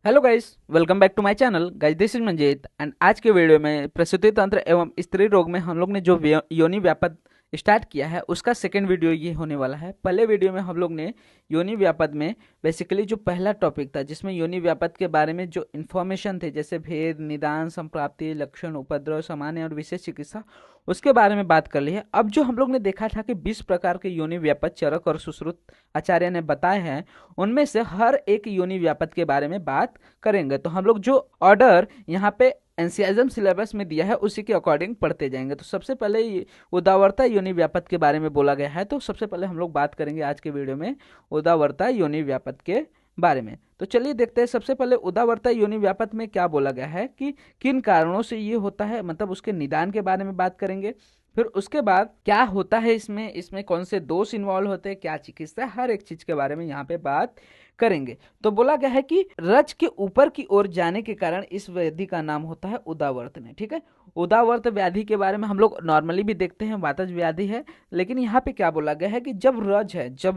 Hello guys, welcome back to my channel. Guys, this is Manjeet and आज के video में प्रसूति तंत्र एवं स्त्री रोग में हम लोग ने जो योनि व्यापद स्टार्ट किया है उसका सेकंड वीडियो ये होने वाला है। पहले वीडियो में हम लोग ने योनि व्यापद में बेसिकली जो पहला टॉपिक था जिसमें योनि व्यापद के बारे में जो इन्फॉर्मेशन थे जैसे भेद, निदान, संप्राप्ति, लक्षण, उपद्रव, सामान्य और विशेष चिकित्सा, उसके बारे में बात कर ली है। अब जो हम लोग ने देखा था कि 20 प्रकार के योनि व्यापद चरक और सुश्रुत आचार्य ने बताए हैं, उनमें से हर एक योनि व्यापद के बारे में बात करेंगे। तो हम लोग जो ऑर्डर यहाँ पे एनसीआईएम सिलेबस में दिया है उसी के अकॉर्डिंग पढ़ते जाएंगे। तो सबसे पहले उदावरता योनि व्यापद के बारे में बोला गया है, तो सबसे पहले हम लोग बात करेंगे आज के वीडियो में उदावरता योनि व्यापद के बारे में। तो चलिए देखते हैं सबसे पहले उदावरता योनि व्यापद में क्या बोला गया है कि किन कारणों से ये होता है, मतलब उसके निदान के बारे में बात करेंगे। फिर उसके बाद क्या होता है इसमें कौन से दोष इन्वॉल्व होते हैं, क्या चिकित्सा, हर एक चीज के बारे में यहाँ पे बात करेंगे। तो बोला गया है कि रज के ऊपर की ओर जाने के कारण इस व्याधि का नाम होता है उदावर्तन। ठीक है, उदावर्त व्याधि के बारे में हम लोग नॉर्मली भी देखते हैं, वातज व्याधि है, लेकिन यहाँ पे क्या बोला गया है कि जब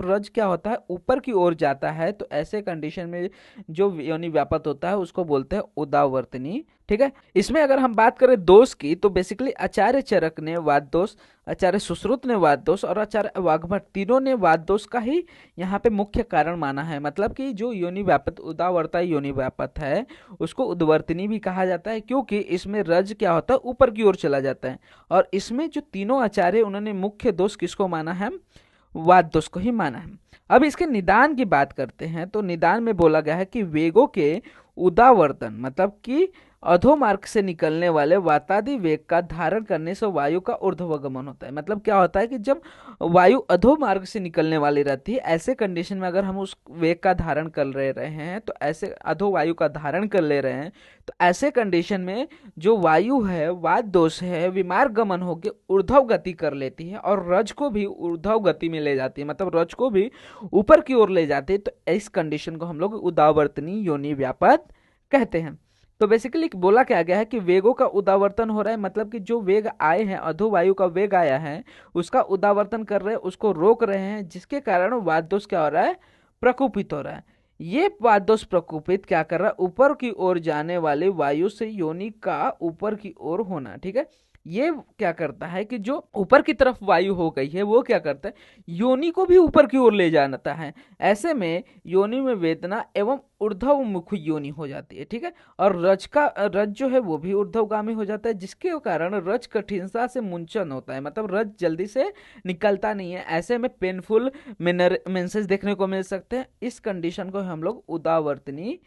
रज क्या होता है ऊपर की ओर जाता है तो ऐसे कंडीशन में जो योनि व्यापक होता है उसको बोलते हैं उदावर्तनी। ठीक है, इसमें अगर हम बात करें दोष की तो बेसिकली आचार्य चरक ने वात दोष, आचार्य सुश्रुत ने वात दोष और आचार्य वाग्भट तीनों ने वात दोष का ही यहाँ पे मुख्य कारण माना है। मतलब कि जो योनि व्यापक उदावर्ता योनि व्यापक है उसको उद्वर्तनी भी कहा जाता है, क्योंकि इसमें रज क्या होता है ऊपर की ओर चला जाता है। और इसमें जो तीनों आचार्य उन्होंने मुख्य दोष किसको माना है, वात दोष को ही माना है। अब इसके निदान की बात करते हैं तो निदान में बोला गया है कि वेगों के उदावर्तन, मतलब कि अधोमार्ग से निकलने वाले वातादि वेग का धारण करने से वायु का ऊर्ध्वगमन होता है। मतलब क्या होता है कि जब वायु अधोमार्ग से निकलने वाली रहती है, ऐसे कंडीशन में अगर हम उस वेग का धारण कर रहे हैं तो ऐसे अधो वायु का धारण कर ले रहे हैं तो ऐसे कंडीशन में जो वायु है, वात दोष है, विमार्ग गमन होकर ऊर्ध्व गति कर लेती है और रज को भी ऊर्ध्व गति में ले जाती है, मतलब रज को भी ऊपर की ओर ले जाती है। तो इस कंडीशन को हम लोग उदावर्तनी योनि व्यापक कहते हैं। तो बेसिकली बोला क्या गया है कि वेगों का उदावर्तन हो रहा है, मतलब कि जो वेग आए हैं, अधोवायु का वेग आया है उसका उदावर्तन कर रहे हैं, उसको रोक रहे हैं, जिसके कारण वातदोष क्या हो रहा है, प्रकोपित हो रहा है। ये वातदोष प्रकोपित क्या कर रहा है, ऊपर की ओर जाने वाली वायु से योनि का ऊपर की ओर होना। ठीक है, ये क्या करता है कि जो ऊपर की तरफ वायु हो गई है वो क्या करता है, योनि को भी ऊपर की ओर ले जाता है। ऐसे में योनि में वेदना एवं ऊर्ध्वमुख योनि हो जाती है। ठीक है, और रज जो है वो भी ऊर्ध्वगामी हो जाता है, जिसके कारण रज कठिनता से मुंचन होता है, मतलब रज जल्दी से निकलता नहीं है। ऐसे में पेनफुल मेंसेस देखने को मिल सकते हैं। इस कंडीशन को हम लोग उदावर्तनी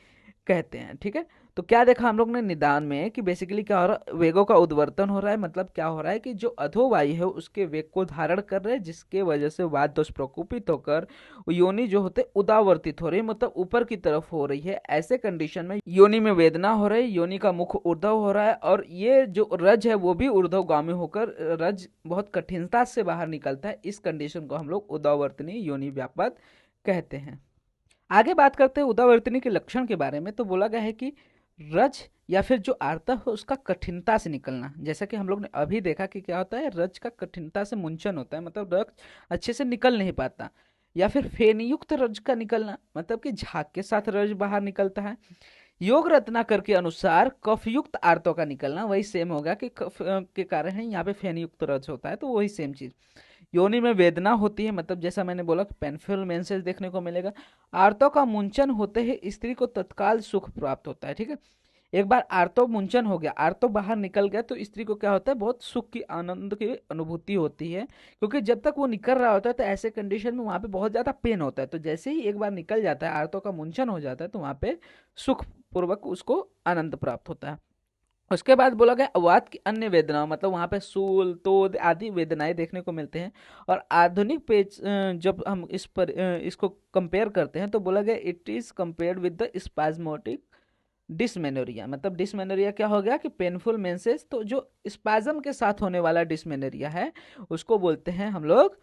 कहते हैं। ठीक है, तो क्या देखा हम लोग ने निदान में कि बेसिकली क्या हो रहा है, वेगों का उद्वर्तन हो रहा है। मतलब क्या हो रहा है कि जो अधोवायु है उसके वेग को धारण कर रहे हैं, जिसके वजह से वात दोष प्रकोपित होकर योनि जो होते उदावर्तित हो रही है, मतलब ऊपर की तरफ हो रही है। ऐसे कंडीशन में योनि में वेदना हो रही है, योनि का मुख ऊर्ध्व हो रहा है और ये जो रज है वो भी ऊर्ध्वगामी होकर रज बहुत कठिनता से बाहर निकलता है। इस कंडीशन को हम लोग उदावर्तनी योनि व्यापक कहते हैं। आगे बात करते हैं उदावर्तनी के लक्षण के बारे में। तो बोला गया है कि रज या फिर जो आर्तव है उसका कठिनता से निकलना, जैसा कि हम लोग ने अभी देखा कि क्या होता है, रज का कठिनता से मुंचन होता है, मतलब रज अच्छे से निकल नहीं पाता। या फिर फेनयुक्त रज का निकलना, मतलब कि झाग के साथ रज बाहर निकलता है। योग रत्नाकर के अनुसार कफयुक्त आर्तों का निकलना, वही सेम होगा कि कफ के कारण है यहाँ पे फेनयुक्त रज होता है, तो वही सेम चीज। योनि में वेदना होती है, मतलब जैसा मैंने बोला कि पेनफुल मेंसेस देखने को मिलेगा। आर्तों का मुंचन होते ही स्त्री को तत्काल सुख प्राप्त होता है। ठीक है, एक बार आर्तो मुंचन हो गया, आर्तो बाहर निकल गया तो स्त्री को क्या होता है, बहुत सुख की, आनंद की अनुभूति होती है, क्योंकि जब तक वो निकल रहा होता है तो ऐसे कंडीशन में वहां पे बहुत ज्यादा पेन होता है। तो जैसे ही एक बार निकल जाता है, आर्तो का मुंचन हो जाता है, तो वहां पे सुख पूर्वक उसको आनंद प्राप्त होता है। उसके बाद बोला गया वात की अन्य वेदनाओं, मतलब वहां पे सूल, तोद आदि वेदनाएं देखने को मिलते हैं। और आधुनिक पेज जब हम इसको कंपेयर करते हैं तो बोला गया it is compared with the spasmodic dysmenorrhoea. मतलब डिसमेनोरिया क्या हो गया कि पेनफुल मेंसेस, तो जो स्पाज्म के साथ होने वाला डिसमेनोरिया है उसको बोलते हैं हम लोग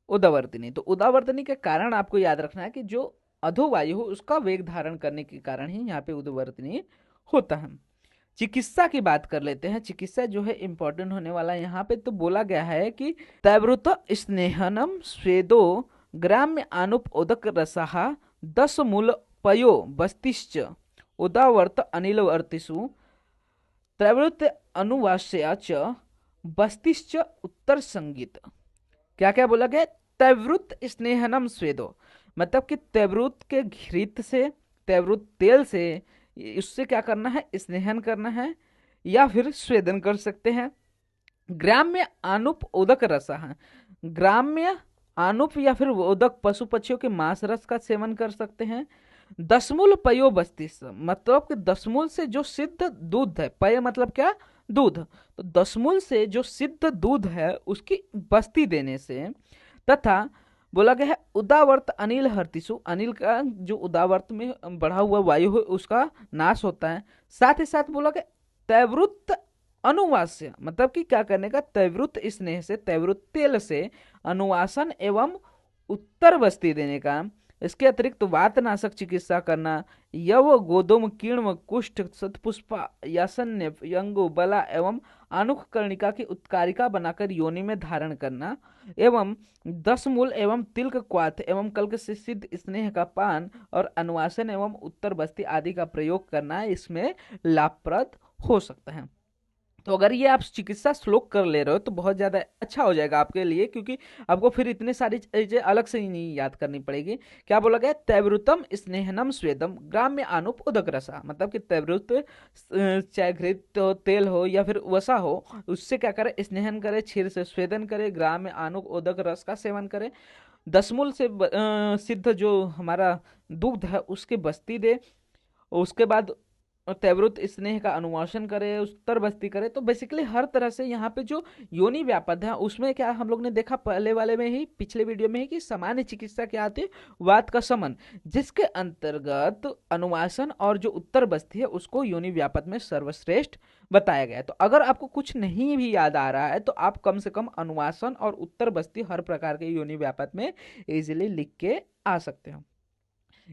उदावर्तनी। तो उदावर्तनी के कारण आपको याद रखना है कि जो अधोवायु हो उसका वेग धारण करने के कारण ही यहाँ पे उदावर्तनी होता है। चिकित्सा की बात कर लेते हैं। चिकित्सा जो है इंपॉर्टेंट होने वाला है यहाँ पे। तो बोला गया है कि तैवृत स्नेहनम स्वेदो ग्राम्य अनुप उदक रसाहा 10 मूल पयो बस्तिश्च उदावर्त अनिलवर्तिषु त्रैवृत्त अनुवास्या च बस्तिश्च उत्तर संगीत। क्या क्या बोला गया? तैवृत स्नेहनम स्वेदो, मतलब कि तैवृत के घृत से, तैवृत तेल से उससे क्या करना है? स्नेहन करना है या फिर स्वेदन कर सकते हैं। ग्राम्य आनुप उदक रस, ग्राम्य आनुप या फिर उदक पशु पक्षियों के मांस रस का सेवन कर सकते हैं। दसमूल पयो बस्तिस, मतलब कि दसमूल से जो सिद्ध दूध है, पय मतलब क्या? दूध। तो दसमूल से जो सिद्ध दूध है उसकी बस्ती देने से, तथा बोला गया है उदावर्त अनिल हर्तिसु, अनिल का जो उदावर्त में बढ़ा हुआ वायु है उसका नाश होता है। साथ ही साथ बोला गया तैवृत्त अनुवास्य, मतलब कि क्या करने का? तैवृत्त स्नेह से, तैवृत्त तेल से अनुवासन एवं उत्तर बस्ती देने का। इसके अतिरिक्त वातनाशक चिकित्सा करना, यव गोदुम कीर्ण कुष्ठ सतपुष्पा यासन्य यंगु बला एवं आनुख कर्णिका की उत्कारिका बनाकर योनि में धारण करना, एवं 10 मूल एवं तिलक क्वाथ एवं कल्क से सिद्ध स्नेह का पान और अनुवासन एवं उत्तर बस्ती आदि का प्रयोग करना इसमें लाभप्रद हो सकता है। तो अगर ये आप चिकित्सा श्लोक कर ले रहे हो तो बहुत ज़्यादा अच्छा हो जाएगा आपके लिए, क्योंकि आपको फिर इतने सारी चीज़ें अलग से ही नहीं याद करनी पड़ेगी। क्या बोला गया? तैवृतम स्नेहनम स्वेदम ग्राम्य आनुप उदक रसा, मतलब कि तैवृत चाहे घृत हो, तेल हो या फिर वसा हो, उससे क्या करे? स्नेहन करे, क्षीर से स्वेदन करे, ग्राम्य आनुप उदक रस का सेवन करे, दसमूल से सिद्ध जो हमारा दुग्ध है उसके बस्ती दे, उसके बाद तैवृत स्नेह का अनुवासन करे, उत्तर बस्ती करे। तो बेसिकली हर तरह से यहाँ पे जो योनि व्यापद है उसमें क्या हम लोग ने देखा पहले वाले में ही, पिछले वीडियो में ही, कि सामान्य चिकित्सा क्या आती है? वात का शमन, जिसके अंतर्गत अनुवासन और जो उत्तर बस्ती है उसको योनि व्यापद में सर्वश्रेष्ठ बताया गया है। तो अगर आपको कुछ नहीं भी याद आ रहा है तो आप कम से कम अनुवासन और उत्तर बस्ती हर प्रकार के योनि व्यापद में इजिली लिख के आ सकते हो।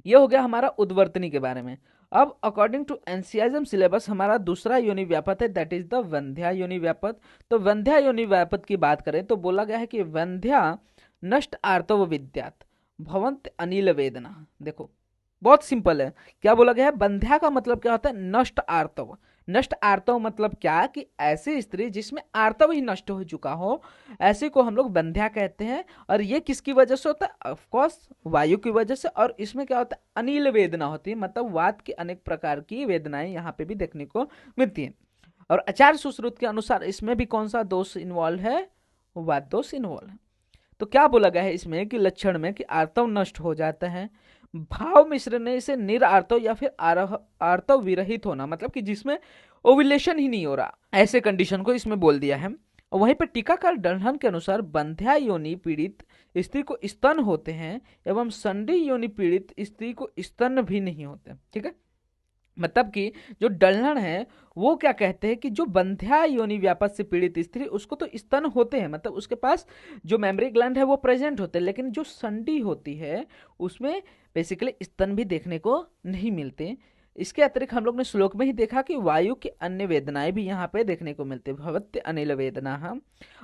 ये हो गया हमारा उद्वर्तनी के बारे में। अब अकॉर्डिंग टू एनसीआईएम सिलेबस हमारा दूसरा योनि व्यापद है, दैट इज द वंध्या योनि व्यापद। तो वंध्या योनि व्यापद की बात करें तो बोला गया है कि वंध्या नष्ट आर्तव विद्यात भवंत अनिल वेदना। देखो बहुत सिंपल है। क्या बोला गया है? वंध्या का मतलब क्या होता है? नष्ट आर्तव। नष्ट आर्तव मतलब क्या? कि ऐसी स्त्री जिसमें आर्तव ही नष्ट हो चुका हो, ऐसे को हम लोग वंध्या कहते हैं। और ये किसकी वजह से होता है? ऑफकोर्स वायु की वजह से। और इसमें क्या होता है? अनिल वेदना होती है, मतलब वात की अनेक प्रकार की वेदनाएं यहाँ पे भी देखने को मिलती हैं। और आचार्य सुश्रुत के अनुसार इसमें भी कौन सा दोष इन्वॉल्व है? वात दोष इन्वॉल्व है। तो क्या बोला गया है इसमें कि लक्षण में कि आर्तव नष्ट हो जाता है, भाव मिश्रण से निरार्तव या फिर आर्तव विरहित होना, मतलब कि जिसमें ओव्यूलेशन ही नहीं हो रहा, ऐसे कंडीशन को इसमें बोल दिया है। और वहीं पर टीकाकार डल्हन के अनुसार बंध्या योनि पीड़ित स्त्री को स्तन होते हैं एवं संडी योनि पीड़ित स्त्री को स्तन भी नहीं होते। ठीक है, मतलब कि जो डल्हन है वो क्या कहते हैं कि जो बंध्या योनि व्यापद से पीड़ित स्त्री उसको तो स्तन होते हैं, मतलब उसके पास जो मेमरी ग्लैंड है वो प्रेजेंट होते हैं, लेकिन जो संडी होती है उसमें बेसिकली स्तन भी देखने को नहीं मिलते। इसके अतिरिक्त हम लोग ने श्लोक में ही देखा कि वायु की अन्य वेदनाएं भी यहाँ पे देखने को मिलते, भवत्य अनिल वेदना हम।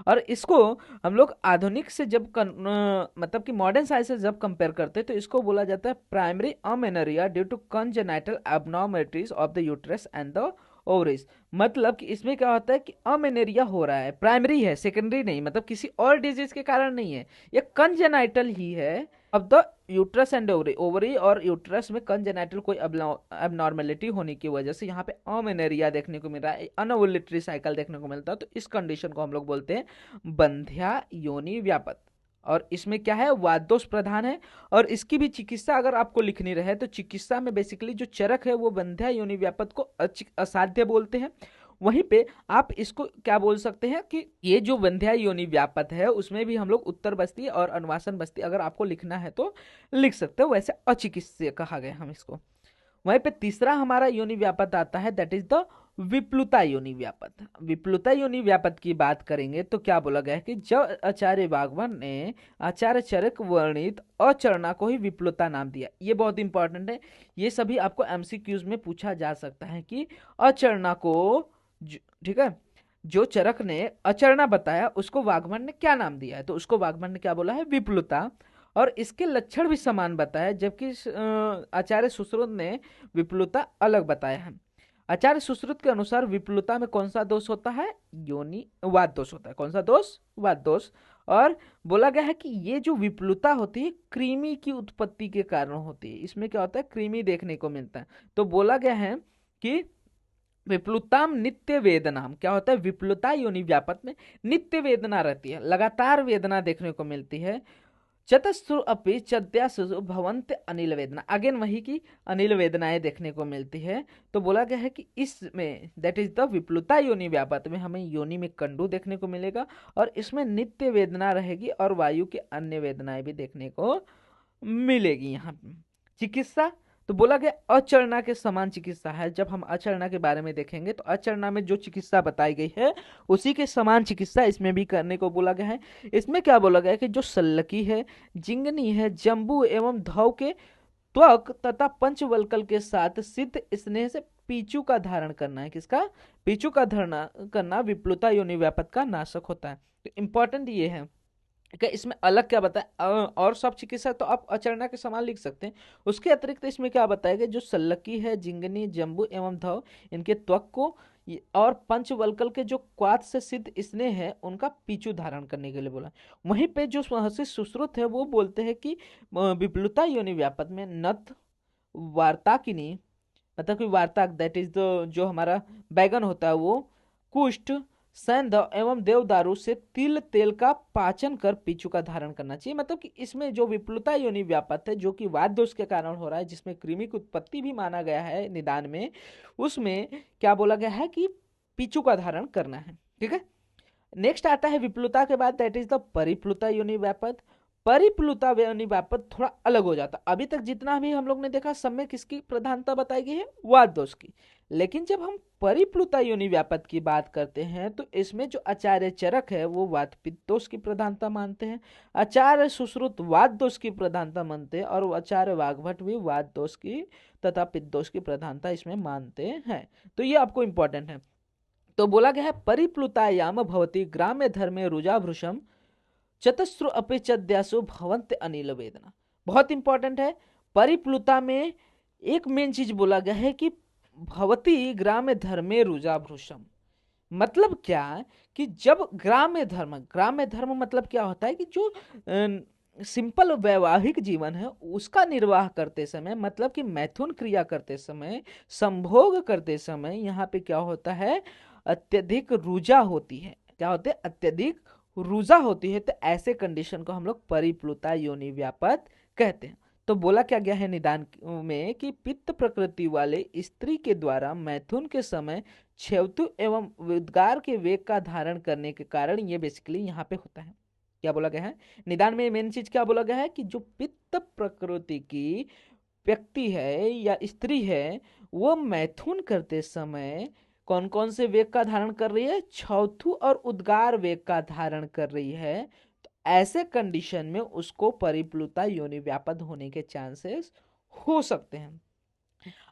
और इसको हम लोग आधुनिक से जब मतलब कि मॉडर्न साइंस से जब कंपेयर करते हैं तो इसको बोला जाता है primary amenorrhoea due to congenital abnormalities of the uterus and the ovaries. मतलब कि इसमें क्या होता है कि अमेनेरिया हो रहा है, प्राइमरी है, सेकेंडरी नहीं, मतलब किसी और डिजीज के कारण नहीं है, ये कंजेनाइटल ही है। अब the uterus and ovary, ovary और यूट्रस में कंजेनाइटल कोई एबनॉर्मेलिटी होने की वजह से यहाँ पे अमेनेरिया देखने को मिल रहा है, अनओव्यूलेटरी साइकिल देखने को मिलता है। तो इस कंडीशन को हम लोग बोलते हैं बंध्या योनि व्यापद। और इसमें क्या है? वात दोष प्रधान है। और इसकी भी चिकित्सा अगर आपको लिखनी रहे तो चिकित्सा में बेसिकली जो चरक है वो बंध्या योनि व्यापद को असाध्य बोलते हैं। वहीं पे आप इसको क्या बोल सकते हैं कि ये जो वंध्या योनि व्यापद है उसमें भी हम लोग उत्तर बस्ती और अनुवासन बस्ती अगर आपको लिखना है तो लिख सकते हो, वैसे अचिकित्सीय कहा गया हम इसको। वहीं पे तीसरा हमारा योनि व्यापद आता है, दैट इज द विप्लुता योनि व्यापद। विप्लुता योनि व्यापद की बात करेंगे तो क्या बोला गया है कि जब आचार्य बागवान ने आचार्य चरक वर्णित अचरणा को ही विप्लुता नाम दिया। ये बहुत इंपॉर्टेंट है, ये सभी आपको एमसीक्यूज में पूछा जा सकता है कि अचरणा को, ठीक है, जो चरक ने अचरणा बताया उसको वाग्मन ने क्या नाम दिया है? तो उसको वाग्मन ने क्या बोला है? विप्लुता। और इसके लक्षण भी समान बताया, जबकि आचार्य सुश्रुत ने विपुलता अलग बताया है। आचार्य सुश्रुत के अनुसार विपुलता में कौन सा दोष होता है? योनि वात दोष होता है। कौन सा दोष? वात दोष। और बोला गया है कि ये जो विपुलता होती है कृमि की उत्पत्ति के कारण होती है। इसमें क्या होता है? कृमि देखने को मिलता है। तो बोला गया है कि विप्लुताम नित्य वेदनाम, क्या होता है? विप्लुता योनि व्यापत में नित्य वेदना रहती है, लगातार वेदना देखने को मिलती है। चतस्रु अपि चद्यासु भवंत अनिल वेदना, अगेन वही की अनिल वेदनाएं देखने को मिलती है। तो बोला गया है कि इसमें दैट इज द विप्लुता योनि व्यापत में हमें योनि में कंडू देखने को मिलेगा और इसमें नित्य वेदना रहेगी और वायु के अन्य वेदनाएं भी देखने को मिलेगी। यहाँ चिकित्सा तो बोला गया अचरणा के समान चिकित्सा है। जब हम अचरणा के बारे में देखेंगे तो अचरणा में जो चिकित्सा बताई गई है उसी के समान चिकित्सा इसमें भी करने को बोला गया है। इसमें क्या बोला गया है कि जो सल्लकी है, जिंगनी है, जंबू एवं धौ के त्वक तथा पंचवल्कल के साथ सिद्ध स्नेह से पीचू का धारण करना है। किसका? पीचू का धारण करना विप्लुता योनि व्यापत का नाशक होता है। तो इंपॉर्टेंट ये है कि इसमें अलग क्या बताया, और सब चिकित्सा तो आप अचरणा के समान लिख सकते हैं। उसके अतिरिक्त इसमें क्या बताया गया, जो सल्लकी है, जिंगनी, जंबू एवं धव इनके त्वक को और पंचवल्कल के जो क्वाथ से सिद्ध स्नेह है उनका पीछू धारण करने के लिए बोला। वहीं पे जो महर्षि सुश्रुत है वो बोलते हैं कि विप्लुता योनि व्यापक में नथ वार्ताकिनी, मतलब कि वार्ताक दैट इज द जो हमारा बैगन होता है वो, कुष्ठ, सैंधव एवं देवदारू से तिल तेल का पाचन कर पीछू का धारण करना चाहिए। मतलब कि इसमें जो विप्लुता योनि व्यापत है जो कि वात दोष के कारण हो रहा है, जिसमें कृमि की उत्पत्ति भी माना गया है निदान में, उसमें क्या बोला गया है कि पीछू का धारण करना है। ठीक है, नेक्स्ट आता है विप्लुता के बाद दैट इज द परिप्लुता योनि व्यापत। परिप्लुता योनि व्यापत थोड़ा अलग हो जाता। अभी तक जितना भी हम लोग ने देखा सब में किसकी प्रधानता बताई गई है? वात दोष की। लेकिन जब हम परिप्लुता योनि व्यापत की बात करते हैं तो इसमें जो आचार्य चरक है वो वात पित्त दोष की प्रधानता मानते हैं, आचार्य सुश्रुत वात दोष की प्रधानता मानते हैं और आचार्य वाग्भट भी वात दोष की तथा पित्त दोष की प्रधानता इसमें मानते हैं। तो ये आपको इंपॉर्टेंट है। तो बोला गया है परिप्लुतायाम भवति ग्राम्य धर्मे रुजाभृशम चतस्रु अपि चद्यासु भवंत अनिल वेदना। बहुत इंपॉर्टेंट है। परिप्लुता में एक मेन चीज बोला गया है कि भवती ग्राम्य धर्मे रुजाभृशम, मतलब क्या कि जब ग्राम्य धर्म मतलब क्या होता है कि जो सिंपल वैवाहिक जीवन है उसका निर्वाह करते समय, मतलब कि मैथुन क्रिया करते समय, संभोग करते समय यहाँ पे क्या होता है? अत्यधिक रुजा होती है। क्या होते हैं? अत्यधिक रुजा होती है। तो ऐसे कंडीशन को हम लोग परिप्लुता योनि व्यापत कहते हैं। तो बोला क्या गया है निदान में कि पित्त प्रकृति वाले स्त्री के द्वारा मैथुन के समय छेवतु एवं उद्गार के वेग का धारण करने के कारण ये बेसिकली यहाँ पे होता है। क्या बोला गया है निदान में? मेन चीज क्या बोला गया है कि जो पित्त प्रकृति की व्यक्ति है या स्त्री है वो मैथुन करते समय कौन कौन से वेग का धारण कर रही है? छौथु और उद्गार वेग का धारण कर रही है। तो ऐसे कंडीशन में उसको परिप्लुता योनि व्यापत होने के चांसेस हो सकते हैं।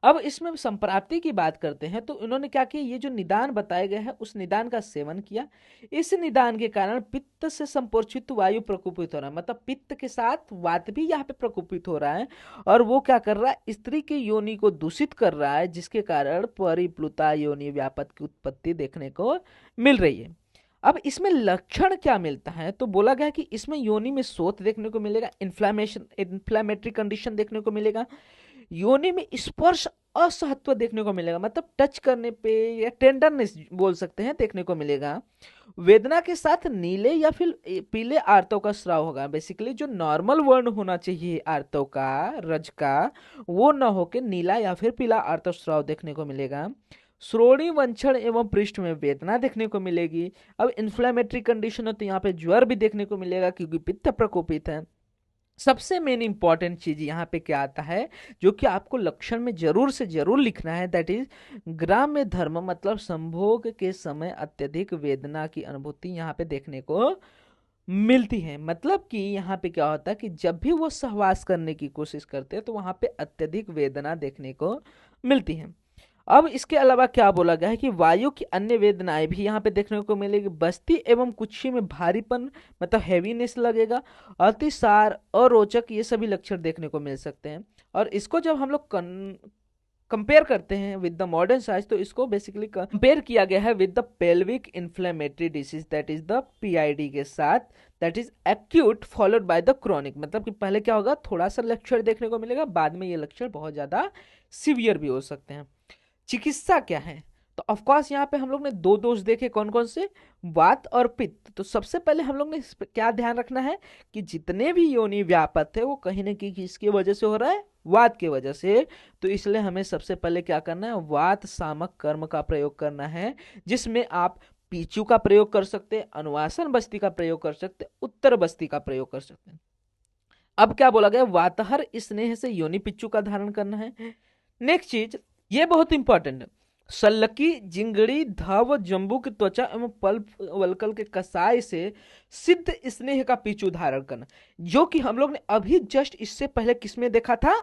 अब इसमें संप्राप्ति की बात करते हैं तो इन्होंने क्या किया, ये जो निदान बताए गए हैं उस निदान का सेवन किया। इस निदान के कारण पित्त से संपोषित वायु प्रकोपित हो रहा है, मतलब पित्त के साथ वात भी यहाँ पे प्रकोपित हो रहा है और वो क्या कर रहा है? स्त्री की योनि को दूषित कर रहा है, जिसके कारण परिप्लुता योनि व्यापत की उत्पत्ति देखने को मिल रही है। अब इसमें लक्षण क्या मिलता है? तो बोला गया कि इसमें योनि में शोथ देखने को मिलेगा, इन्फ्लामेटरी कंडीशन देखने को मिलेगा, योनि में स्पर्श असहत्व देखने को मिलेगा, मतलब टच करने पे या टेंडरनेस बोल सकते हैं देखने को मिलेगा। वेदना के साथ नीले या फिर पीले आर्तों का स्राव होगा। बेसिकली जो नॉर्मल वर्ण होना चाहिए आर्तों का, रज का, वो न होके नीला या फिर पीला आर्त स्राव देखने को मिलेगा। श्रोणी वंक्षण एवं पृष्ठ में वेदना देखने को मिलेगी। अब इन्फ्लेमेटरी कंडीशन है तो यहाँ पे ज्वर भी देखने को मिलेगा क्योंकि पित्त प्रकोपित है। सबसे मेन इंपॉर्टेंट चीज यहाँ पे क्या आता है जो कि आपको लक्षण में जरूर से जरूर लिखना है, दैट इज ग्राम्य धर्म, मतलब संभोग के समय अत्यधिक वेदना की अनुभूति यहाँ पे देखने को मिलती है। मतलब कि यहाँ पे क्या होता है कि जब भी वो सहवास करने की कोशिश करते हैं तो वहां पे अत्यधिक वेदना देखने को मिलती है। अब इसके अलावा क्या बोला गया है कि वायु की अन्य वेदनाएं भी यहाँ पे देखने को मिलेगी। बस्ती एवं कुक्षी में भारीपन मतलब हैवीनेस लगेगा, अतिसार, अरोचक, ये सभी लक्षण देखने को मिल सकते हैं। और इसको जब हम लोग कंपेयर करते हैं विद द मॉडर्न साइंस, तो इसको बेसिकली कंपेयर किया गया है with the pelvic inflammatory disease that is the PID के साथ, that is acute followed by the chronic. मतलब कि पहले क्या होगा, थोड़ा सा लक्षण देखने को मिलेगा, बाद में ये लक्षण बहुत ज्यादा सीवियर भी हो सकते हैं। चिकित्सा क्या है, तो ऑफ कोर्स यहाँ पे हम लोग ने दो दोष देखे, कौन कौन से, वात और पित्त। तो सबसे पहले हम लोग ने इस पे क्या ध्यान रखना है कि जितने भी योनि व्यापत है वो कहीं ना कहीं किसकी वजह से हो रहा है, वात की वजह से। तो इसलिए हमें सबसे पहले क्या करना है, वात सामक कर्म का प्रयोग करना है, जिसमें आप पीचू का प्रयोग कर सकते हैं, अनुवासन बस्ती का प्रयोग कर सकते हैं, उत्तर बस्ती का प्रयोग कर सकते हैं। अब क्या बोला गया, वातहर स्नेह से योनि पिच्चू का धारण करना है। नेक्स्ट चीज, ये बहुत इंपॉर्टेंट है, सल्लकी, जिंगड़ी, धव, जंबू की त्वचा एवं पल्प वल्कल के कसाय से सिद्ध स्नेह का पिचू धारण करना, जो कि हम लोग ने अभी जस्ट इससे पहले किसमें देखा था,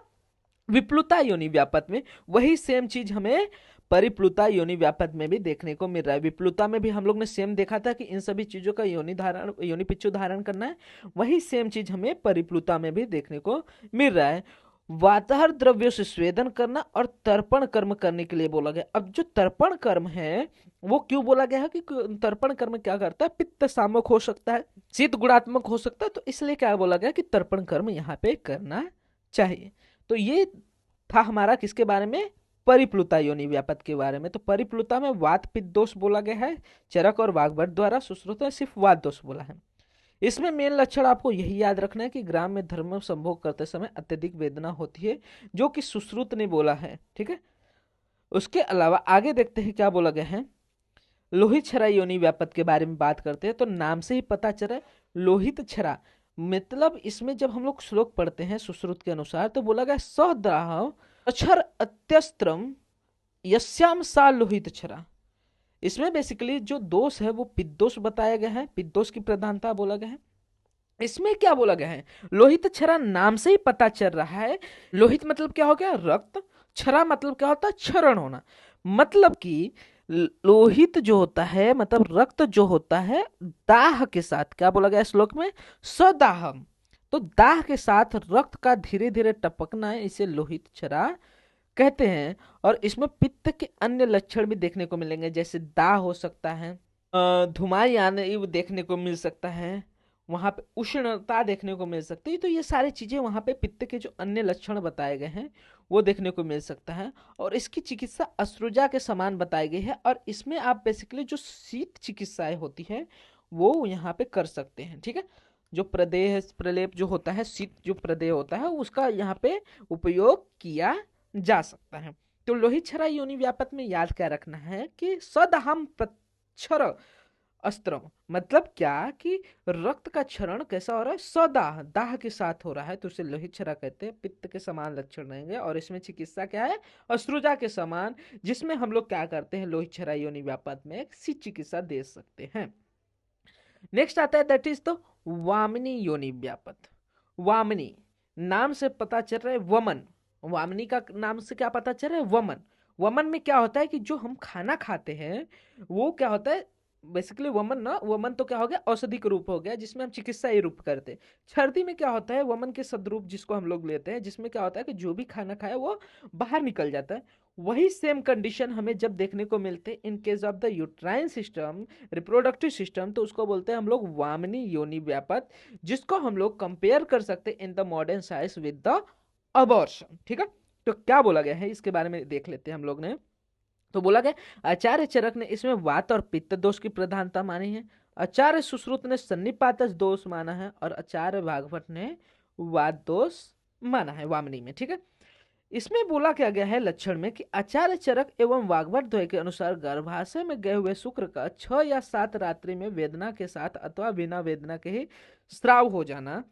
विप्लुता योनि व्यापत में। वही सेम चीज हमें परिप्लुता योनि व्यापत में भी देखने को मिल रहा है। विप्लुता में भी हम लोग ने सेम देखा था कि इन सभी चीजों का योनि पिच्चू धारण करना है, वही सेम चीज हमें परिप्लुता में भी देखने को मिल रहा है। वातहर द्रव्यों से स्वेदन करना और तर्पण कर्म करने के लिए बोला गया। अब जो तर्पण कर्म है वो क्यों बोला गया है कि तर्पण कर्म क्या करता है, पित्त सामक हो सकता है, शीत गुणात्मक हो सकता है, तो इसलिए क्या बोला गया कि तर्पण कर्म यहाँ पे करना चाहिए। तो ये था हमारा किसके बारे में, परिप्लुता योनि व्यापत के बारे में। तो परिप्लुता में वात पित्त दोष बोला गया है, चरक और वाग्भट द्वारा। सुश्रुत में सिर्फ वात दोष बोला है। इसमें मेन लक्षण आपको यही याद रखना है कि ग्राम में धर्म संभोग करते समय अत्यधिक वेदना होती है, जो कि सुश्रुत ने बोला है, ठीक है। उसके अलावा आगे देखते हैं क्या बोला गया है, लोहित छरा योनि व्यापत के बारे में बात करते हैं। तो नाम से ही पता चला लोहित छरा, मतलब इसमें जब हम लोग श्लोक पढ़ते हैं सुश्रुत के अनुसार, तो बोला गया सदाह अक्षर अत्यस्त्रम यस्याम सा लोहित छरा। इसमें बेसिकली जो दोष है वो पित्तदोष बताया गया है, पित्तदोष की प्रधानता बोला गया है। इसमें क्या बोला गया है, लोहित छरा नाम से ही पता चल रहा है। लोहित मतलब क्या हो गया, रक्त, छरा मतलब क्या होता है, क्षरण होना। मतलब कि लोहित जो होता है मतलब रक्त जो होता है, दाह के साथ, क्या बोला गया श्लोक में, सदाहम। तो दाह के साथ रक्त का धीरे धीरे टपकना है, इसे लोहित छरा कहते हैं। और इसमें पित्त के अन्य लक्षण भी देखने को मिलेंगे, जैसे दाह हो सकता है, धुमाई देखने को मिल सकता है, वहां पे उष्णता देखने को मिल सकती है। तो ये सारी चीजें वहां पे पित्त के जो अन्य लक्षण बताए गए हैं वो देखने को मिल सकता है। और इसकी चिकित्सा अश्रुजा के समान बताई गई है। और इसमें आप बेसिकली जो शीत चिकित्साएं होती है वो यहाँ पे कर सकते हैं, ठीक है। जो प्रदेह प्रलेप जो होता है, शीत जो प्रदेह होता है, उसका यहाँ पे उपयोग किया जा सकता है। तो लोहित छरा योनि व्यापत में याद क्या रखना है कि सदहम प्रक्षर अस्त्र, मतलब क्या कि रक्त का क्षरण कैसा हो रहा है, सदाह, दाह के साथ हो रहा है, तो उसे लोहित छरा कहते हैं। पित्त के समान लक्षण रहेंगे। और इसमें चिकित्सा क्या है, अश्रुजा के समान, जिसमें हम लोग क्या करते हैं, लोहित छरा योनि व्यापत में एक सी चिकित्सा दे सकते हैं। नेक्स्ट आता है दैट इज द वामिनी योनि व्यापत। वामिनी नाम से पता चल रहा है वमन, वामिनी का नाम से क्या पता चल रहा है, वमन। वमन में क्या होता है कि जो हम खाना खाते हैं वो क्या होता है, बेसिकली वमन ना, वमन तो क्या हो गया, औषधि का रूप हो गया, जिसमें हम चिकित्सा ये रूप करते हैं। छर्दी में क्या होता है, वमन के सदरूप जिसको हम लोग लेते हैं, जिसमें क्या होता है कि जो भी खाना खाया वो बाहर निकल जाता है। वही सेम कंडीशन हमें जब देखने को मिलते हैं in case of the uterine system, reproductive system, तो उसको बोलते हैं हम लोग वामिनी योनि व्यापत, जिसको हम लोग कंपेयर कर सकते हैं in the modern science with the abortion, ठीक है। तो क्या बोला गया है इसके बारे में देख लेते हैं हम लोग ने। तो बोला गया आचार्य चरक ने इसमें वात और पित्त दोष की प्रधानता मानी है, आचार्य सुश्रुत ने सन्निपातज दोष माना है, और आचार्य भागवत ने वात दोष माना है वामनी में, ठीक है। इसमें बोला क्या गया है लक्षण में कि आचार्य चरक एवं वाग्भट द्वय के अनुसार गर्भाशय में गए हुए शुक्र का 6 या 7 रात्रि में वेदना के साथ अथवा बिना वेदना के ही स्राव हो जाना।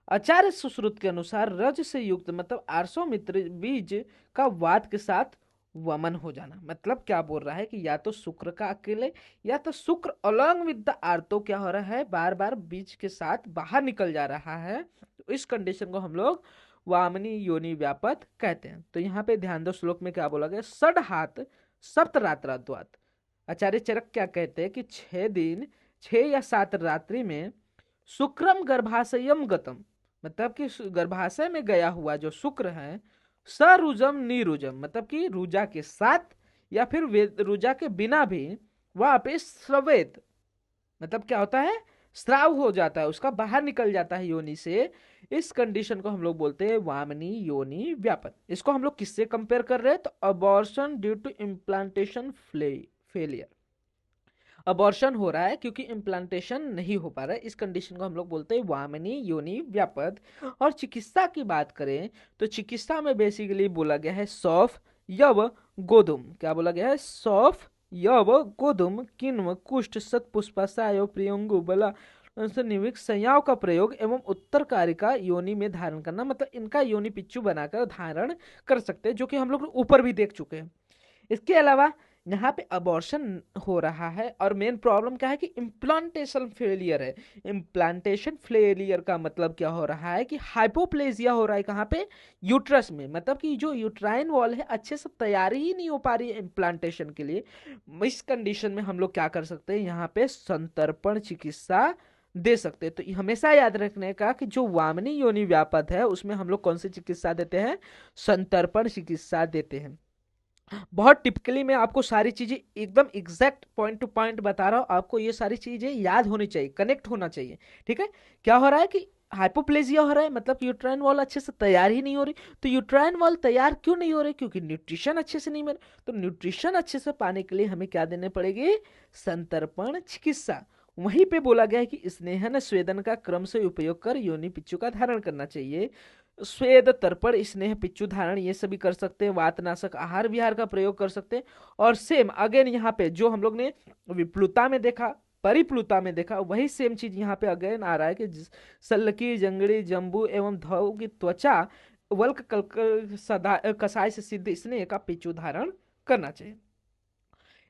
आचार्य सुश्रुत के अनुसार रज से युक्त मतलब आरसो मित्र बीज का वात के साथ वमन हो जाना। मतलब क्या बोल रहा है कि या तो शुक्र का अकेले या तो शुक्र अलॉन्ग विद द आर्तो क्या हो रहा है, बार बार बीज के साथ बाहर निकल जा रहा है। तो इस कंडीशन को हम लोग वामनी योनि व्यापत कहते हैं। तो यहाँ पे ध्यान दो, श्लोक में क्या बोला गया, षड हाथ सप्तरात्राद्वात। आचार्य चरक क्या कहते हैं कि 6 दिन 6 या 7 रात्रि में शुक्रम गर्भाशयम गतम, मतलब कि गर्भाशय में गया हुआ जो शुक्र है, सरुजम निरुजम, मतलब कि रुजा के साथ या फिर रुजा के बिना भी वहां पे स्रवेत, मतलब क्या होता है, स्राव हो जाता है, उसका बाहर निकल जाता है योनि से। इस कंडीशन को हम लोग बोलते हैं वामनी योनि व्यापत। इसको हम लोग किससे कंपेयर कर रहे हैं, तो abortion due to implantation failure. Abortion हो रहा है क्योंकि इम्प्लांटेशन नहीं हो पा रहा है, इस कंडीशन को हम लोग बोलते हैं वामनी योनि व्यापत। और चिकित्सा की बात करें तो चिकित्सा में बेसिकली बोला गया है सौफ यव गोधुम। क्या बोला गया है, सौफ यव गोधुम किन्व कुष्ठ सतपुष्पाशय प्रियंगु बला निविक संयाव का प्रयोग एवं उत्तरकारिका योनि में धारण करना, मतलब इनका योनि पिच्चू बनाकर धारण कर सकते हैं, जो कि हम लोग ऊपर भी देख चुके हैं। इसके अलावा यहाँ पे अबॉर्शन हो रहा है और मेन प्रॉब्लम क्या है कि इम्प्लांटेशन फेलियर है। इम्प्लांटेशन फेलियर का मतलब क्या हो रहा है कि हाइपोप्लेजिया हो रहा है कहाँ पे, यूट्रस में, मतलब कि जो यूट्राइन वॉल है अच्छे से तैयारी ही नहीं हो पा रही है इम्प्लांटेशन के लिए। इस कंडीशन में हम लोग क्या कर सकते हैं, यहाँ पे संतर्पण चिकित्सा दे सकते हैं। तो हमेशा याद रखने का कि जो वामनी योनि व्यापत है उसमें हम लोग कौन सी चिकित्सा देते हैं, संतर्पण चिकित्सा देते हैं। बहुत टिपिकली मैं आपको सारी चीजें एकदम एग्जैक्ट पॉइंट टू पॉइंट बता रहा हूँ, आपको ये सारी चीजें याद होनी चाहिए, कनेक्ट होना चाहिए, ठीक है। क्या हो रहा है कि हाइपोप्लेजिया हो रहा है, मतलब यूट्राइन वॉल अच्छे से तैयार ही नहीं हो रही। तो यूट्राइन वॉल तैयार क्यों नहीं हो रही, क्योंकि न्यूट्रिशन अच्छे से नहीं मिल। तो न्यूट्रिशन अच्छे से पाने के लिए हमें क्या देने पड़ेगी, संतर्पण चिकित्सा। वहीं पे बोला गया है कि स्नेहन स्वेदन का क्रम से उपयोग कर योनि पिच्चू का धारण करना चाहिए। स्वेद तर्पण स्नेह पिच्चू धारण ये सभी कर सकते हैं, वातनाशक आहार विहार का प्रयोग कर सकते हैं। और सेम अगेन यहाँ पे जो हम लोग ने विप्लुता में देखा, परिप्लुता में देखा, वही सेम चीज यहाँ पे अगेन आ रहा है कि सल्लकी जंगड़ी जंबू एवं धौ की त्वचा वल्क कसाय से सिद्ध स्नेह का पिच्चू धारण करना चाहिए।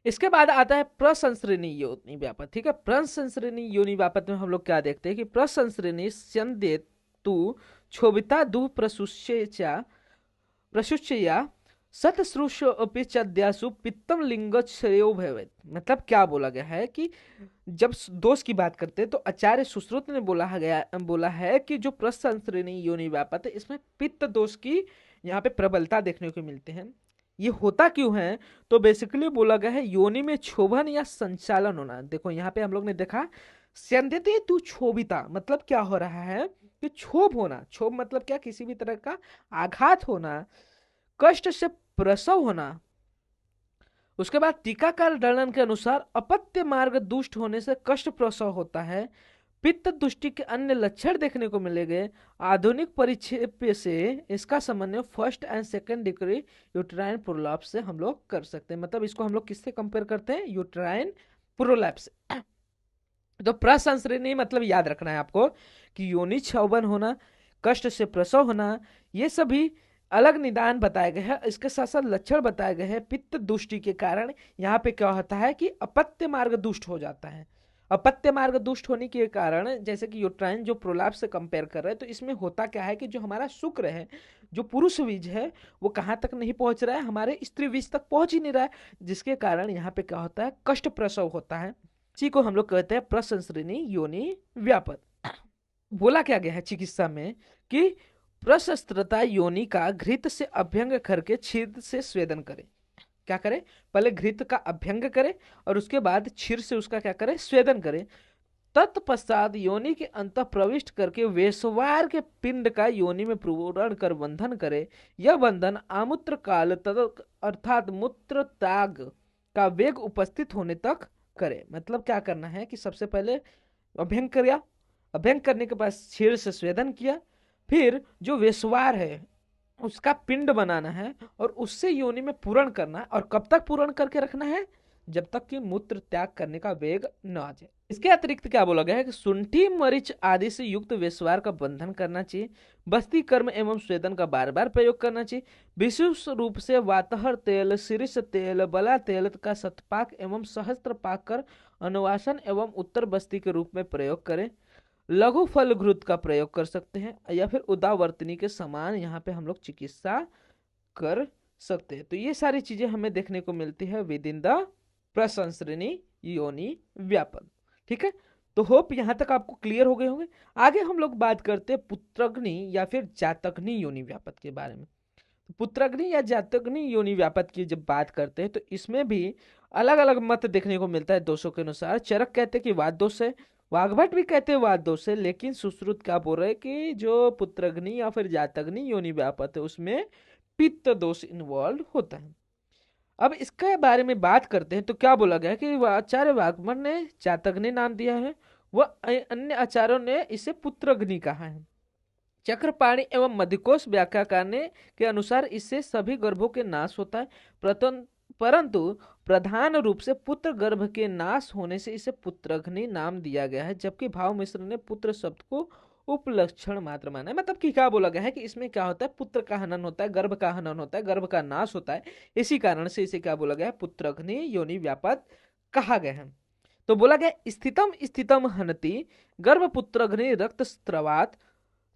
इसके बाद आता है प्रसंसृणी योनि व्यापत, ठीक है। प्रसंसृणी योनि व्यापत में हम लोग क्या देखते हैं कि प्रसंसृणी स्यंदेत तु क्षोभिता दु प्रसुष्यया सतश्रुष्यपिचद्यासु पित्तम लिंगच्छयो भवेत्। मतलब क्या बोला गया है कि जब दोष की बात करते हैं तो आचार्य सुश्रुत ने बोला है कि जो प्रसंसृणी योनि व्यापत है इसमें पित्त दोष की यहाँ पे प्रबलता देखने को मिलते हैं। ये होता क्यों है, तो बेसिकली बोला गया है योनि में क्षोभन या संचालन होना। देखो यहाँ पे हम लोग ने देखा स्यंदते तु क्षोभिता, मतलब क्या हो रहा है कि क्षोभ होना। क्षोभ मतलब क्या, किसी भी तरह का आघात होना, कष्ट से प्रसव होना। उसके बाद टीकाकार वर्णन के अनुसार अपत्य मार्ग दुष्ट होने से कष्ट प्रसव होता है। पित्त दुष्टि के अन्य लक्षण देखने को मिलेंगे। आधुनिक परिक्षेप्य से इसका समन्वय first and second degree uterine prolapse से हम लोग कर सकते हैं। मतलब इसको हम लोग किससे कंपेयर करते हैं, यूट्राइन प्रोलैप्स। तो प्रसंसृणी मतलब याद रखना है आपको कि योनि क्षोभन होना, कष्ट से प्रसव होना, ये सभी अलग निदान बताए गए हैं। इसके साथ साथ लक्षण बताए गए हैं। पित्त दुष्टि के कारण यहाँ पे क्या होता है कि अपत्य मार्ग दुष्ट हो जाता है। अपत्य मार्ग दुष्ट होने के कारण जैसे कि यूट्राइन जो प्रोलैप्स से कंपेयर कर रहे हैं, तो इसमें होता क्या है कि जो हमारा शुक्र है, जो पुरुष बीज है, वो कहाँ तक नहीं पहुंच रहा है, हमारे स्त्री बीज तक पहुंच ही नहीं रहा है, जिसके कारण यहाँ पे क्या होता है, कष्ट प्रसव होता है। इसी को हम लोग कहते हैं प्रसंसृणी योनि व्यापत। बोला क्या गया है चिकित्सा में कि प्रशस्त्रता योनि का घृत से अभ्यंग करके क्षीर से स्वेदन करे। क्या करे, पहले घृत का अभ्यंग करे और उसके बाद क्षीर से उसका क्या करे, स्वेदन करे। तत्पश्चात योनि के अंत प्रविष्ट करके वेशवार के पिंड का योनि में पूरण कर बंधन करे। यह बंधन आमूत्र काल तक अर्थात मूत्र त्याग का वेग उपस्थित होने तक करे। मतलब क्या करना है कि सबसे पहले अभ्यंग किया, अभ्यंग करने के बाद क्षीर से स्वेदन किया, फिर जो वेशवार है उसका पिंड बनाना है और उससे योनि में पूरण करना है। और कब तक पूरण करके रखना है, जब तक कि मूत्र त्याग करने का वेग न आ जाए। इसके अतिरिक्त क्या बोला गया है कि शुंठी मरीच आदि से युक्त वेशवार का बंधन करना चाहिए। बस्ती कर्म एवं स्वेदन का बार बार प्रयोग करना चाहिए। विशेष रूप से वातहर तेल, शीर्ष तेल, बला तेल का शतपाक एवं सहस्त्र पाक कर अनुवासन एवं उत्तर बस्ती के रूप में प्रयोग करें। लघु फलघ्रुत का प्रयोग कर सकते हैं, या फिर उदावर्तनी के समान यहाँ पे हम लोग चिकित्सा कर सकते हैं। तो ये सारी चीजें हमें देखने को मिलती है विद इन द प्रशंसनी योनि व्यापक। ठीक है, तो होप यहां तक आपको क्लियर हो गए होंगे। आगे हम लोग बात करते हैं पुत्रग्नि या फिर जातग्नि योनि व्यापक के बारे में। पुत्रग्नि या जातग्नि योनि व्यापक की जब बात करते हैं तो इसमें भी अलग अलग मत देखने को मिलता है दोषों के अनुसार। चरक कहते हैं कि वात दोष है, वाग्भट भी कहते हैं वात दोष है, लेकिन सुश्रुत क्या बोल रहे हैं कि जो पुत्रग्नि या फिर जातग्नि योनि व्यापक है उसमें पित्त दोष इन्वॉल्व होता है। अब इसके बारे में बात करते हैं तो क्या बोला गया है कि आचार्य वाग्भट ने जातग्नि नाम दिया है, वह अन्य आचार्यों ने इसे पुत्रग्नि कहा है। चक्रपाणी एवं मध्यकोश व्याख्याकार ने के अनुसार इससे सभी गर्भों के नाश होता है, परंतु प्रधान रूप से पुत्र गर्भ के नाश होने से इसे पुत्रग्नि नाम दिया गया है, जबकि भाव मिश्र ने पुत्र शब्द को उपलक्षण मात्र माना है। मतलब कि क्या बोला गया है कि इसमें क्या होता है, पुत्र का हनन होता है, गर्भ का हनन होता है, गर्भ का नाश होता है, इसी कारण से इसे क्या बोला गया है, पुत्रग्नि योनि व्यापक कहा गया है। तो बोला गया स्थितम स्थितम हनति गर्भपुत्रग्नि रक्त स्त्रवात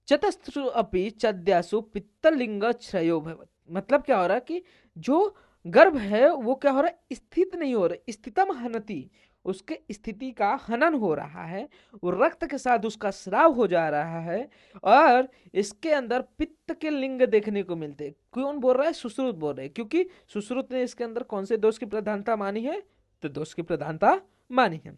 चतस्रु अपि चद्यासु पित्तलिंग क्षयो भवत। मतलब क्या हो रहा है कि जो गर्भ है वो क्या हो रहा है, स्थित नहीं हो रहा, स्थितम हनति, उसके स्थिति का हनन हो रहा है, वो रक्त के साथ उसका स्राव हो जा रहा है, और इसके अंदर पित्त के लिंग देखने को मिलते हैं। कौन बोल रहा है, सुश्रुत बोल रहे हैं, क्योंकि सुश्रुत ने इसके अंदर कौन से दोष की प्रधानता मानी है, तो दोष की प्रधानता मानी है।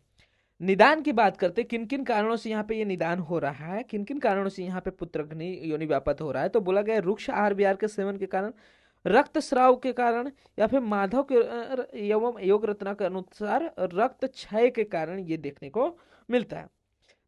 निदान की बात करते किन किन कारणों से यहाँ पे ये निदान हो रहा है, किन किन कारणों से यहाँ पे पुत्रग्नि योनि व्यापक हो रहा है। तो बोला गया रुक्ष आहार विहार के सेवन के कारण, रक्त स्राव के कारण, या फिर माधव के एवं योग रत्ना के अनुसार रक्त क्षय के कारण ये देखने को मिलता है।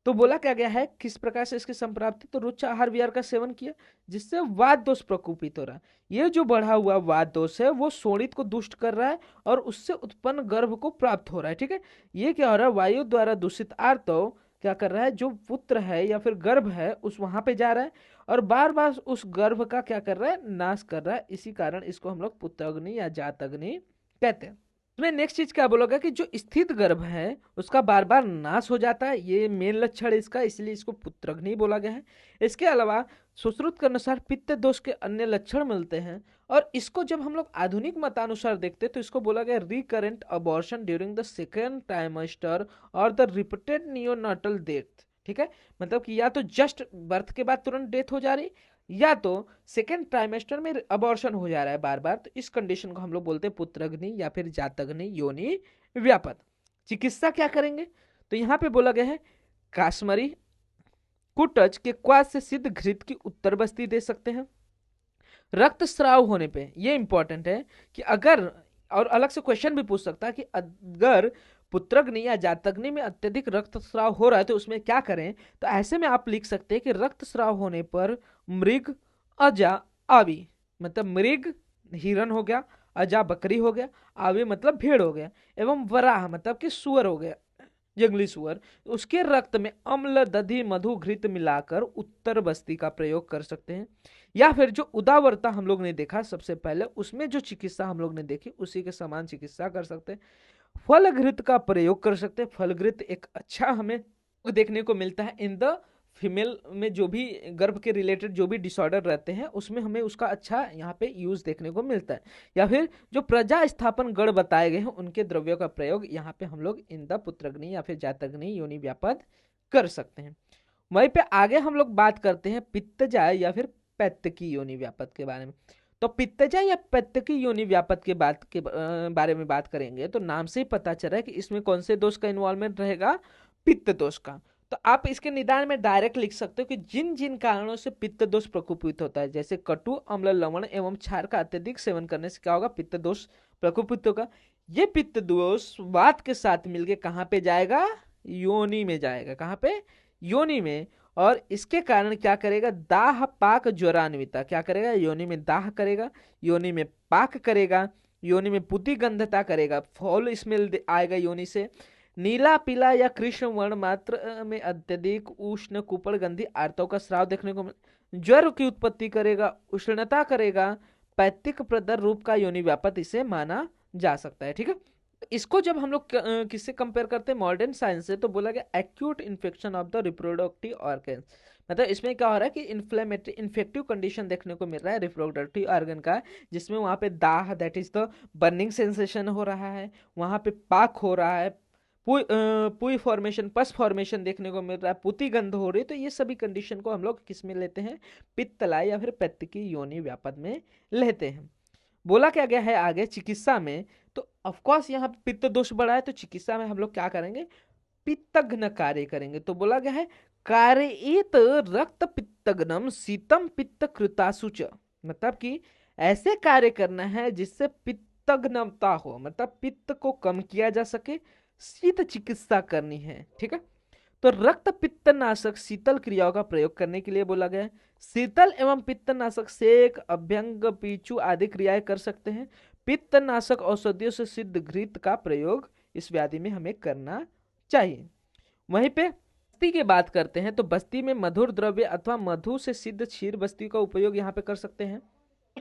तो बोला क्या गया है किस प्रकार से इसकी संप्राप्ति, तो रुच्च आहार विहार का सेवन किया जिससे वात दोष प्रकोपित हो रहा है। ये जो बढ़ा हुआ वात दोष है वो शोणित को दुष्ट कर रहा है और उससे उत्पन्न गर्भ को प्राप्त हो रहा है। ठीक है, ये क्या हो रहा है, वायु द्वारा दूषित आर्तव क्या कर रहा है, जो पुत्र है या फिर गर्भ है उस वहां पे जा रहा है और बार बार उस गर्भ का क्या कर रहा है, नाश कर रहा है। इसी कारण इसको हम लोग पुत्रग्नि या जातग्नि कहते हैं। तुम्हें नेक्स्ट चीज क्या बोलोगे कि जो स्थित गर्भ है उसका बार बार नाश हो जाता है, ये मेन लक्षण है इसका, इसलिए इसको पुत्रग्नि बोला गया है। इसके अलावा सुश्रुत के अनुसार पित्त दोष के अन्य लक्षण मिलते हैं, और इसको जब हम लोग आधुनिक मतानुसार देखते हैं तो इसको बोला गया recurrent abortion during the second trimester और द रिपीटेड नियोनाटल डेथ। ठीक है, मतलब कि या तो जस्ट बर्थ के बाद तुरंत डेथ हो जा रही, या तो सेकेंड ट्राइमेस्टर में अबॉर्शन हो जा रहा है बार बार, तो इस कंडीशन को हम लोग बोलते हैं पुत्रग्नि या फिर जातग्नि योनि व्यापक। चिकित्सा क्या करेंगे, तो यहाँ पे बोला गया है काश्मरी कुटच के क्वास से सिद्ध घृत की उत्तर बस्ती दे सकते हैं। रक्त स्राव होने पे ये इंपॉर्टेंट है कि अगर, और अलग से क्वेश्चन भी पूछ सकता है कि अगर पुत्रग्नि या जातग्नि में अत्यधिक रक्तस्राव हो रहा है तो उसमें क्या करें, तो ऐसे में आप लिख सकते हैं कि रक्तस्राव होने पर मृग अजा आवी, मतलब मृग हिरण हो गया, अजा बकरी हो गया, आवी मतलब भेड़ हो गया, एवं वराह मतलब कि सुअर हो गया, जंगली सुअर, उसके रक्त में अम्ल दधि मधु घृत मिलाकर उत्तर बस्ती का प्रयोग कर सकते हैं। या फिर जो उदावरता हम लोग ने देखा सबसे पहले, उसमें जो चिकित्सा हम लोग ने देखी उसी के समान चिकित्सा कर सकते हैं। फल घृत का प्रयोग कर सकते हैं। फल घृत एक अच्छा हमें देखने को मिलता है इन द फीमेल में, जो भी गर्भ के रिलेटेड जो भी डिसऑर्डर रहते हैं उसमें हमें उसका अच्छा यहाँ पे यूज देखने को मिलता है। या फिर जो प्रजा स्थापन गण बताए गए हैं उनके द्रव्यों का प्रयोग यहाँ पे हम लोग इन द पुत्रग्नि या फिर जातग्नि योनि व्यापक कर सकते हैं। वहीं पे आगे हम लोग बात करते हैं पित्तजाय या फिर पैत्तकी योनि व्यापक के बारे में। तो पित्तजाय या पैत्तकी योनि व्यापक के बारे में बात करेंगे तो नाम से ही पता चल रहा है कि इसमें कौन से दोष का इन्वॉल्वमेंट रहेगा, पित्त दोष का। तो आप इसके निदान में डायरेक्ट लिख सकते हो कि जिन जिन कारणों से पित्त दोष प्रकोपित होता है, जैसे कटु अम्ल लवण एवं क्षार का अत्यधिक सेवन करने से क्या होगा, पित्त दोष प्रकोपित होगा। ये पित्त दोष वात के साथ मिलके कहाँ पे जाएगा, योनि में जाएगा। कहाँ पे, योनि में। और इसके कारण क्या करेगा, दाह पाक ज्वरान्विता, क्या करेगा, योनि में दाह करेगा, योनि में पाक करेगा, योनि में पुति गंधता करेगा, फॉल स्मेल आएगा योनि से, नीला पीला या कृष्ण वर्ण मात्र में अत्यधिक उष्ण कुपड़ गंधी आर्तों का स्राव देखने को ज्वर की उत्पत्ति करेगा, उष्णता करेगा, पैतिक प्रदर रूप का योनि व्यापक इसे माना जा सकता है। ठीक है, इसको जब हम लोग किससे कंपेयर करते हैं, मॉडर्न साइंस से, तो बोला गया acute infection of the reproductive organ. मतलब इसमें क्या हो रहा है कि इन्फ्लेमेटरी इन्फेक्टिव कंडीशन देखने को मिल रहा है रिप्रोडक्टिव ऑर्गन का, जिसमें वहाँ पे दाह, that is the burning sensation हो रहा है, वहाँ पे पाक हो रहा है, पुई फॉर्मेशन, पस फॉर्मेशन देखने को मिल रहा है, पुती गंध हो रही है। तो ये सभी कंडीशन को हम लोग किस में लेते हैं, पित्तलाई या फिर पित्त की योनि व्यापद में लेते हैं। बोला क्या गया है आगे चिकित्सा में, तो ऑफकोर्स यहाँ पे पित्त दोष बढ़ा है, तो चिकित्सा में हम लोग क्या करेंगे, पित्तघ्न कार्य करेंगे। तो बोला गया है कारयेत रक्त पित्तघ्नम शीतम पित्त कृतासुच, मतलब कि ऐसे कार्य करना है जिससे पित्तघ्नता हो, मतलब पित्त को कम किया जा सके, शीत चिकित्सा करनी है, ठीक है। तो रक्त पित्तनाशक शीतल क्रियाओं का प्रयोग करने के लिए बोला गया है। शीतल एवं पित्तनाशक सेक, अभ्यंग, पीचू आदि क्रियाएं कर सकते हैं। पित्तनाशक औषधियों से सिद्ध घृत का प्रयोग इस व्याधि में हमें करना चाहिए। वहीं पे बस्ती की बात करते हैं, तो बस्ती में मधुर द्रव्य अथवा मधु से सिद्ध क्षीर बस्ती का उपयोग यहाँ पे कर सकते हैं।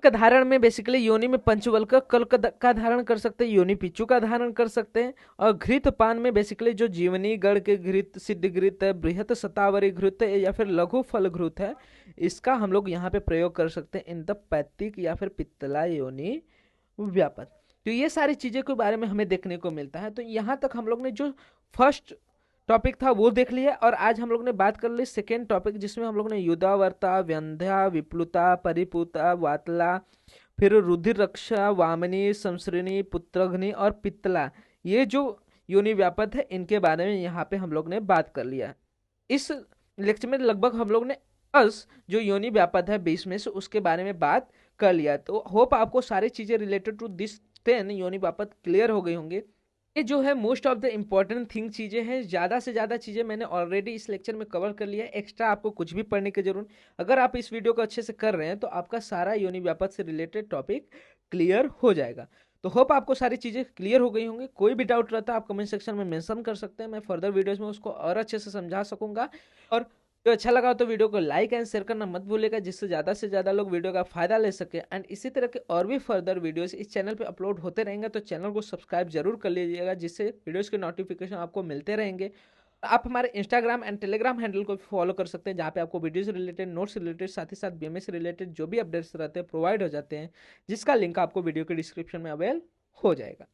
का धारण में बेसिकली योनि में पंचवल का कल का धारण कर सकते हैं, योनि पिच्चू का धारण कर सकते हैं। और घृत पान में बेसिकली जो जीवनी गढ़ के घृत, सिद्ध घृत है, बृहत शतावरी घृत है, या फिर लघु फल घृत है, इसका हम लोग यहाँ पे प्रयोग कर सकते हैं इन द पैतिक या फिर पित्तला योनि व्यापक। तो ये सारी चीजें के बारे में हमें देखने को मिलता है। तो यहाँ तक हम लोग ने जो फर्स्ट टॉपिक था वो देख लिया, और आज हम लोग ने बात कर ली सेकेंड टॉपिक, जिसमें हम लोग ने युदावर्ता, व्यंध्या, विप्लुता, परिपूता, वातला, फिर रुधिर रक्षा, वामनी, संसृणी, पुत्रघ्नि और पित्तला, ये जो योनि व्यापद है इनके बारे में यहाँ पे हम लोग ने बात कर लिया। इस लेक्चर में लगभग हम लोग ने 10 जो योनि व्यापद है 20 में से, उसके बारे में बात कर लिया। तो होप आपको सारी चीजें रिलेटेड टू दिस 10 योनि व्यापद क्लियर हो गई होंगे। ये जो है most of the important thing चीज़ें हैं, ज़्यादा से ज़्यादा चीज़ें मैंने ऑलरेडी इस लेक्चर में कवर कर लिया है, एक्स्ट्रा आपको कुछ भी पढ़ने की जरूरत। अगर आप इस वीडियो को अच्छे से कर रहे हैं तो आपका सारा योनि व्यापक से रिलेटेड टॉपिक क्लियर हो जाएगा। तो होप आपको सारी चीज़ें क्लियर हो गई होंगी। कोई भी डाउट रहता है आप कमेंट सेक्शन में मेंशन कर सकते हैं, मैं फर्दर वीडियोज़ में उसको और अच्छे से समझा सकूंगा। और तो अच्छा लगा तो वीडियो को लाइक एंड शेयर करना मत भूलिएगा, जिससे ज़्यादा से ज़्यादा लोग वीडियो का फायदा ले सके। एंड इसी तरह के और भी फर्दर वीडियोस इस चैनल पे अपलोड होते रहेंगे, तो चैनल को सब्सक्राइब जरूर कर लीजिएगा, जिससे वीडियोस के नोटिफिकेशन आपको मिलते रहेंगे। आप हमारे इंस्टाग्राम एंड टेलीग्राम हैंडल को फॉलो कर सकते हैं, जहाँ पे आपको वीडियो से रिलेटेड, नोट्स रिलेटेड, साथ ही साथ बीएमएस से रिलेटेड जो भी अपडेट्स रहते हैं प्रोवाइड हो जाते हैं, जिसका लिंक आपको वीडियो के डिस्क्रिप्शन में अवेल हो जाएगा।